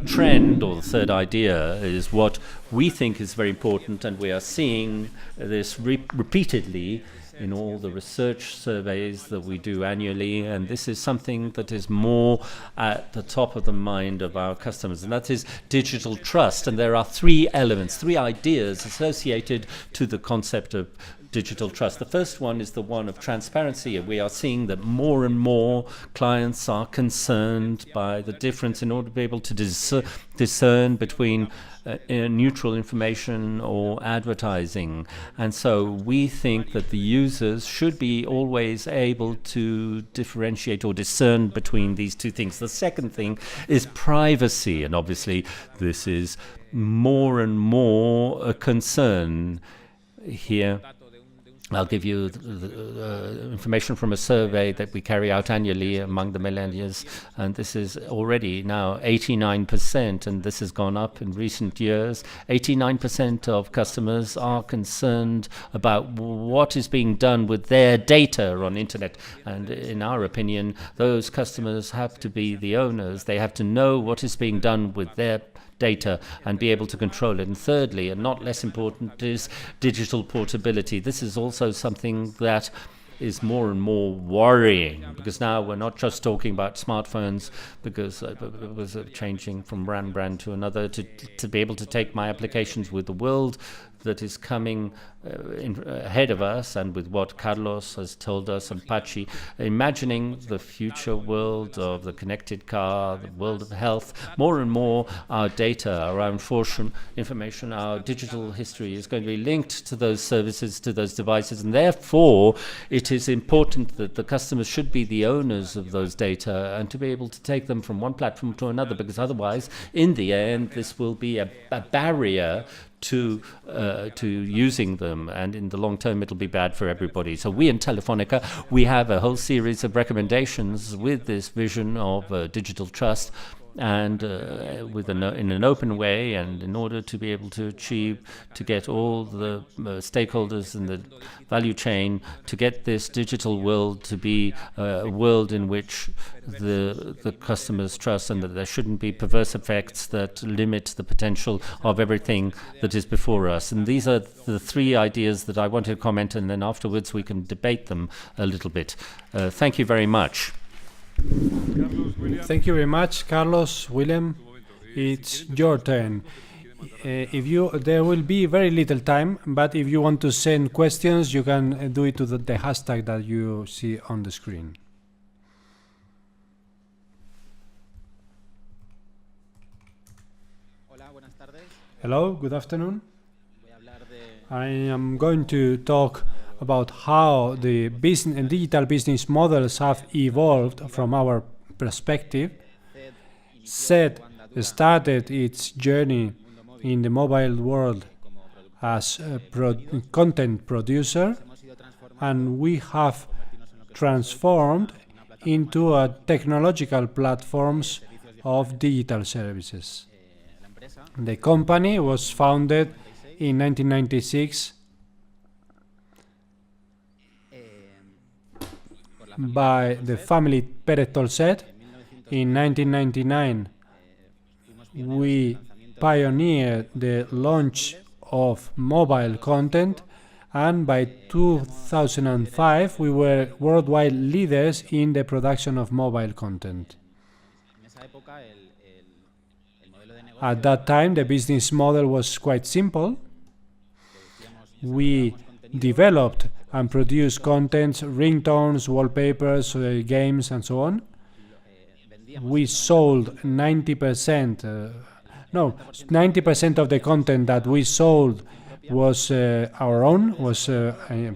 trend, or the third idea, is what we think is very important, and we are seeing this repeatedly in all the research surveys that we do annually, and this is something that is more at the top of the mind of our customers, and that is digital trust. And there are three elements, three ideas associated to the concept of digital trust. The first one is the one of transparency. We are seeing that more and more clients are concerned by the difference in order to be able to discern between neutral information or advertising. And so we think that the users should be always able to differentiate or discern between these two things. The second thing is privacy, and obviously this is more and more a concern. Here I'll give you the information from a survey that we carry out annually among the millennials, and this is already now 89%, and this has gone up in recent years. 89% of customers are concerned about what is being done with their data on internet, and in our opinion, those customers have to be the owners. They have to know what is being done with their data and be able to control it. And thirdly, and not less important, is digital portability. This is also something that is more and more worrying, because now we're not just talking about smartphones, because it was changing from brand to another, to be able to take my applications with the world that is coming ahead of us, and with what Carlos has told us, and Pachi, imagining the future world of the connected car, the world of health. More and more our data, our information, our digital history is going to be linked to those services, to those devices, and therefore it is important that the customers should be the owners of those data and to be able to take them from one platform to another, because otherwise, in the end, this will be a barrier to using them, and in the long term it'll be bad for everybody. So we in Telefónica, we have a whole series of recommendations with this vision of digital trust, and in an open way, and in order to be able to get all the stakeholders in the value chain, to get this digital world to be a world in which the customers trust, and that there shouldn't be perverse effects that limit the potential of everything that is before us. And these are the three ideas that I wanted to comment, and then afterwards we can debate them a little bit. Thank you very much. Thank you very much, Carlos, William. It's your turn. There will be very little time, but if you want to send questions, you can do it to the hashtag that you see on the screen. Hello, good afternoon. I am going to talk about how the digital business models have evolved from our perspective. SED started its journey in the mobile world as a content producer, and we have transformed into technological platforms of digital services. The company was founded in 1996 by the family Pérez Tolcet. In 1999, we pioneered the launch of mobile content, and by 2005, we were worldwide leaders in the production of mobile content. At that time, the business model was quite simple. We developed and produced contents, ringtones, wallpapers, games, and so on. We sold 90% of the content that we sold was our own, was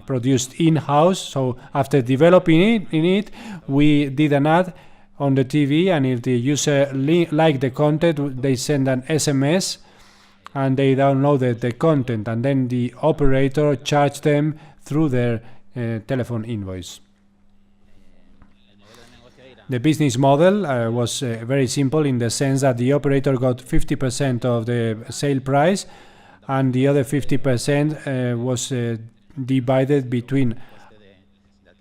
produced in-house. So after developing it, we did an ad on the TV, and if the user liked the content, they send an SMS and they downloaded the content, and then the operator charged them through their telephone invoice. The business model was very simple, in the sense that the operator got 50% of the sale price, and the other 50% was divided between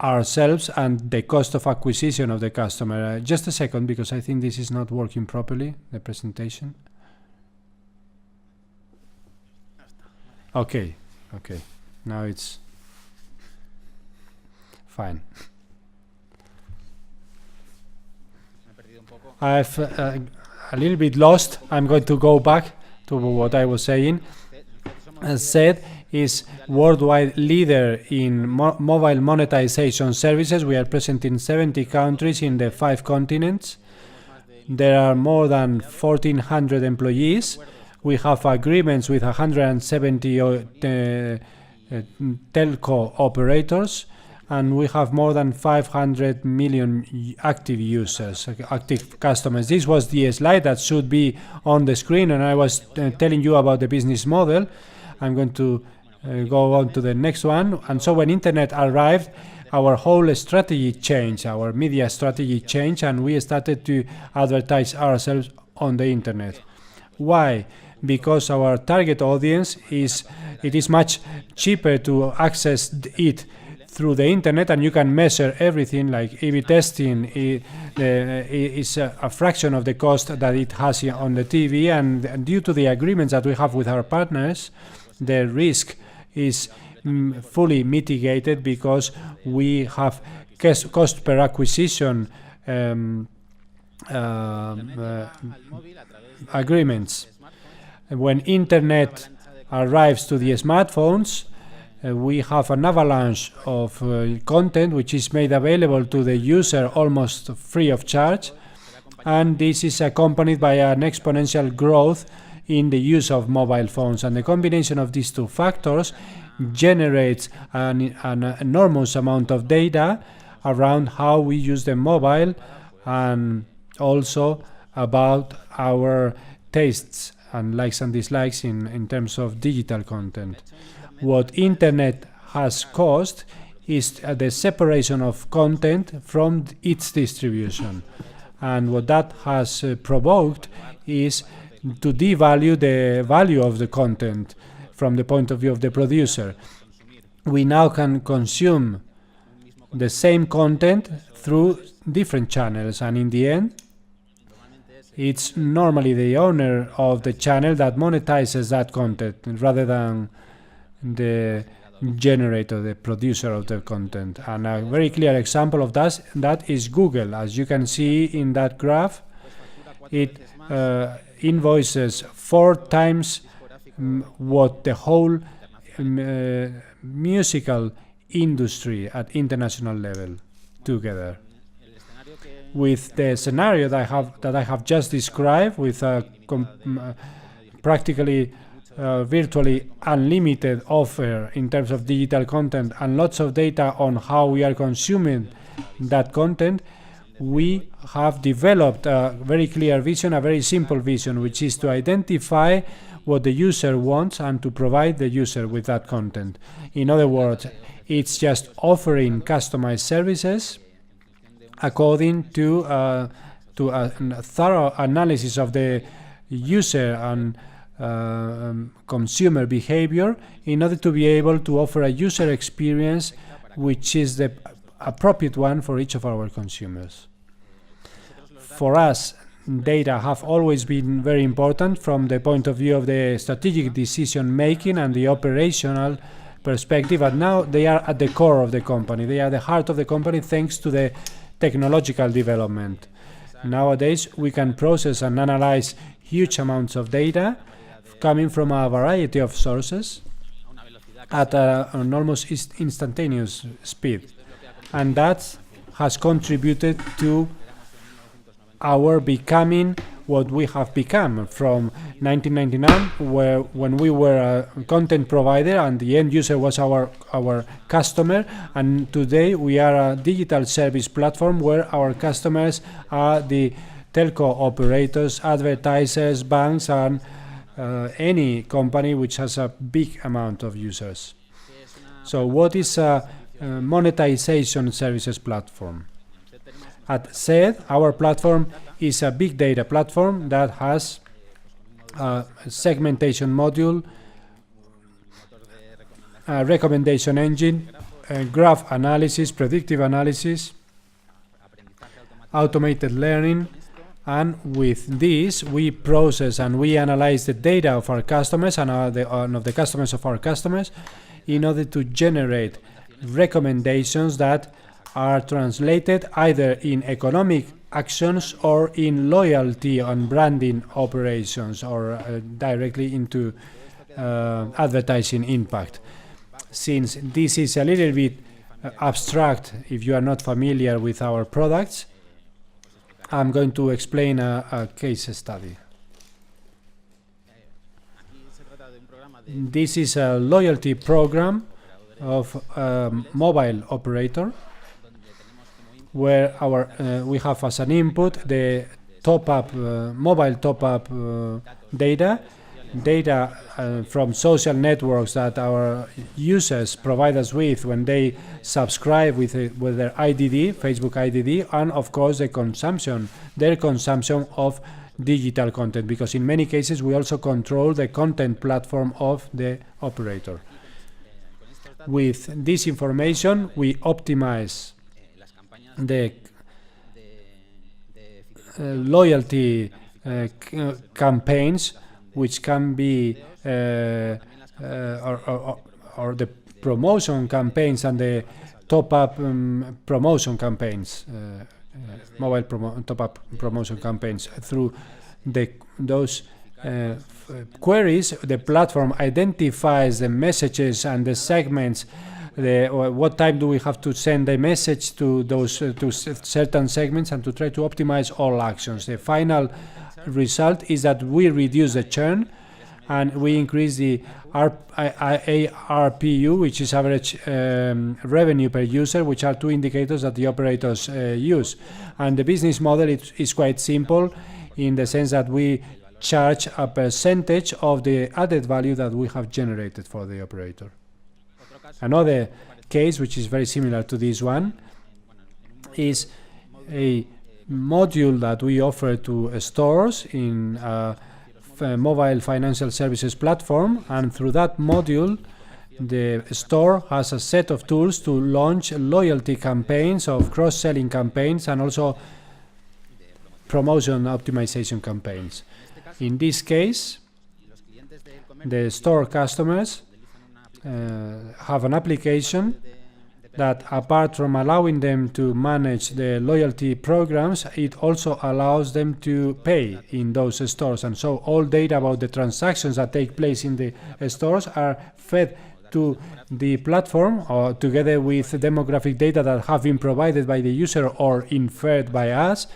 ourselves and the cost of acquisition of the customer. Just a second, because I think this is not working properly, the presentation. Okay, now it's fine. I've a little bit lost. I'm going to go back to what I was saying. As said, is worldwide leader in mobile monetization services. We are present in 70 countries in the 5 continents. There are more than 1,400 employees. We have agreements with 170 telco operators, and we have more than 500 million active users, active customers. This was the slide that should be on the screen, and I was telling you about the business model. I'm going to go on to the next one. And so when internet arrived, our whole strategy changed, our media strategy changed, and we started to advertise ourselves on the internet. Why? Because our target audience it is much cheaper to access it through the internet, and you can measure everything. Like A/B testing is a fraction of the cost that it has on the TV, and due to the agreements that we have with our partners, the risk is fully mitigated, because we have cost per acquisition agreements. When internet arrives to the smartphones, we have an avalanche of content which is made available to the user almost free of charge, and this is accompanied by an exponential growth in the use of mobile phones. And the combination of these two factors generates an enormous amount of data around how we use the mobile, and also about our tastes and likes and dislikes in terms of digital content. What internet has caused is the separation of content from its distribution, and what that has provoked is to devalue the value of the content from the point of view of the producer. We now can consume the same content through different channels, and in the end, it's normally the owner of the channel that monetizes that content rather than the generator, the producer of the content. And a very clear example of that is Google. As you can see in that graph, it invoices 4 times what the whole musical industry at international level together. With the scenario that I have just described, with a practically virtually unlimited offer in terms of digital content and lots of data on how we are consuming that content, we have developed a very clear vision, a very simple vision, which is to identify what the user wants and to provide the user with that content. In other words, it's just offering customized services according to a thorough analysis of the user and consumer behavior, in order to be able to offer a user experience which is the appropriate one for each of our consumers. For us, data have always been very important from the point of view of the strategic decision making and the operational perspective, and now they are at the core of the company. They are the heart of the company thanks to the technological development. Nowadays, we can process and analyze huge amounts of data coming from a variety of sources at an almost instantaneous speed. And that has contributed to our becoming what we have become from 1999, when we were a content provider and the end user was our customer, and today we are a digital service platform where our customers are the telco operators, advertisers, banks, and any company which has a big amount of users. So what is a monetization services platform? As said, our platform is a big data platform that has a segmentation module, a recommendation engine, a graph analysis, predictive analysis, automated learning, and with this we process and we analyze the data of our customers and of the customers of our customers in order to generate recommendations that are translated either in economic actions or in loyalty and branding operations, or directly into advertising impact. Since this is a little bit abstract if you are not familiar with our products, I'm going to explain a case study. This is a loyalty program of a mobile operator, where we have as an input the top-up mobile top-up data from social networks that our users provide us with when they subscribe with their IDD, Facebook IDD, and of course their consumption of digital content, because in many cases we also control the content platform of the operator. With this information, we optimize the loyalty campaigns, which can be or the promotion campaigns and the top-up promotion campaigns, mobile top-up promotion campaigns. Through those queries, the platform identifies the messages and the segments. What time do we have to send a message to those to certain segments, and to try to optimize all actions. The final result is that we reduce the churn and we increase the ARPU, which is average revenue per user, which are two indicators that the operators use. And the business model is quite simple, in the sense that we charge a percentage of the added value that we have generated for the operator. Another case, which is very similar to this one, is a module that we offer to stores in a mobile financial services platform, and through that module the store has a set of tools to launch loyalty campaigns, of cross-selling campaigns, and also promotion optimization campaigns. In this case, the store customers have an application that, apart from allowing them to manage the loyalty programs, it also allows them to pay in those stores. And so all data about the transactions that take place in the stores are fed to the platform, or together with demographic data that have been provided by the user or inferred by us.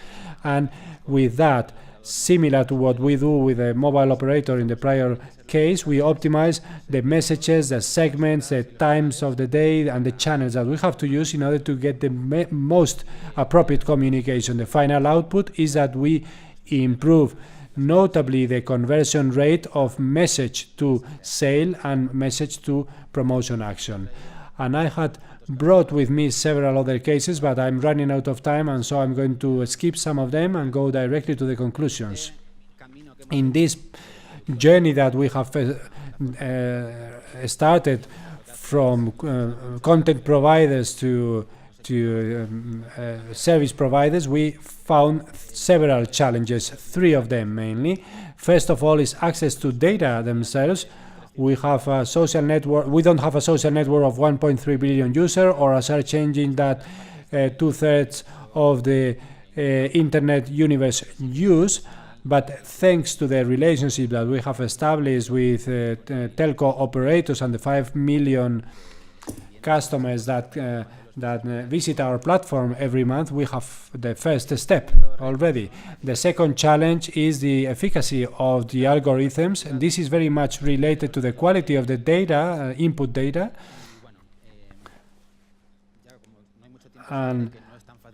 And with that, similar to what we do with a mobile operator in the prior case, we optimize the messages, the segments, the times of the day, and the channels that we have to use in order to get the most appropriate communication. The final output is that we improve notably the conversion rate of message to sale and message to promotion action. And I had brought with me several other cases, but I'm running out of time, and so I'm going to skip some of them and go directly to the conclusions. In this journey that we have started from content providers to service providers, we found several challenges, three of them mainly. First of all is access to data themselves. We have a social network. We don't have a social network of 1.3 billion users, or a search engine that 2/3 of the internet universe use. But thanks to the relationship that we have established with telco operators and the 5 million customers that that visit our platform every month, we have the first step already. The second challenge is the efficacy of the algorithms, and this is very much related to the quality of the data, input data. And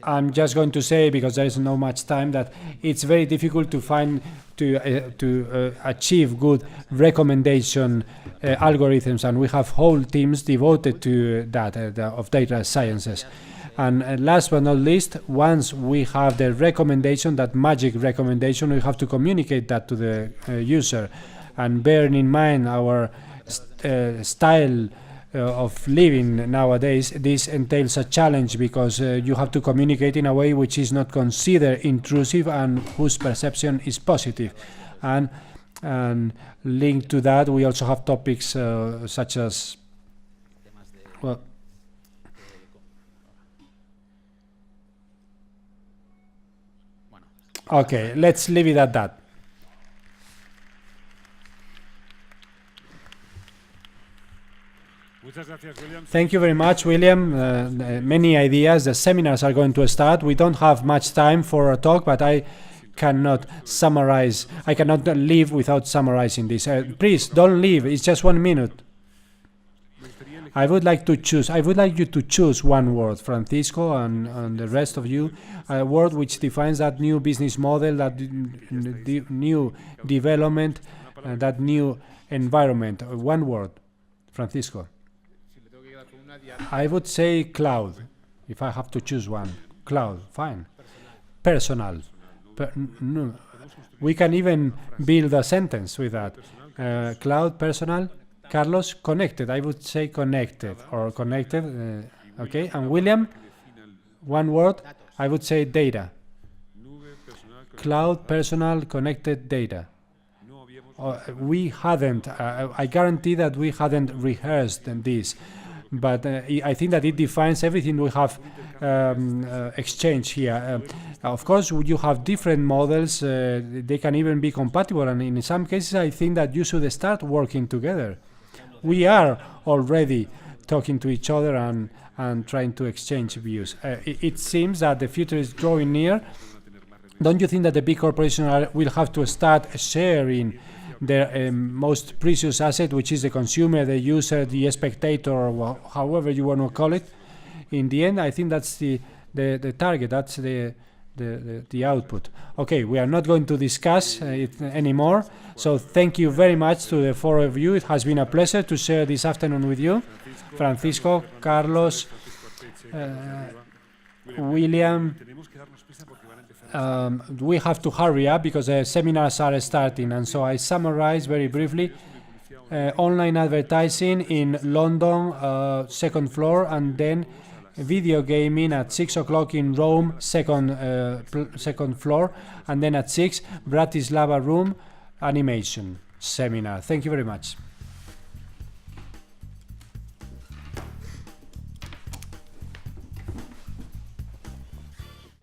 I'm just going to say, because there is no much time, that it's very difficult to find to achieve good recommendation algorithms, and we have whole teams devoted to that of data sciences. And last but not least, once we have the recommendation, that magic recommendation, we have to communicate that to the user, and bearing in mind our style of living nowadays, this entails a challenge, because you have to communicate in a way which is not considered intrusive and whose perception is positive. And linked to that, we also have topics such as, well, okay, let's leave it at that. Thank you very much, William. Many ideas. The seminars are going to start. We don't have much time for a talk, but I cannot summarize. I cannot leave without summarizing this. Please don't leave. It's just 1 minute. I would like you to choose one word, Francisco, and the rest of you, a word which defines that new business model, that new development, that new environment. One word, Francisco. I would say cloud, if I have to choose one. Cloud, fine. Personal. No. We can even build a sentence with that. Cloud, personal. Carlos, connected. I would say connected, or connected. Okay. And William, one word. I would say data. Cloud, personal, connected, data. We hadn't. I guarantee that we hadn't rehearsed this. But I think that it defines everything we have exchanged here. Of course, you have different models. They can even be compatible. And in some cases, I think that you should start working together. We are already talking to each other and trying to exchange views. It seems that the future is drawing near. Don't you think that the big corporations will have to start sharing their most precious asset, which is the consumer, the user, the spectator, or however you want to call it? In the end, I think that's the target. That's the output. Okay, we are not going to discuss it anymore. So thank you very much to the four of you. It has been a pleasure to share this afternoon with you. Francisco, Carlos, William. We have to hurry up because the seminars are starting, and so I summarize very briefly. Online advertising in London, 2nd floor, and then video gaming at 6 o'clock in Rome, second floor, and then at 6, Bratislava room, animation seminar. Thank you very much.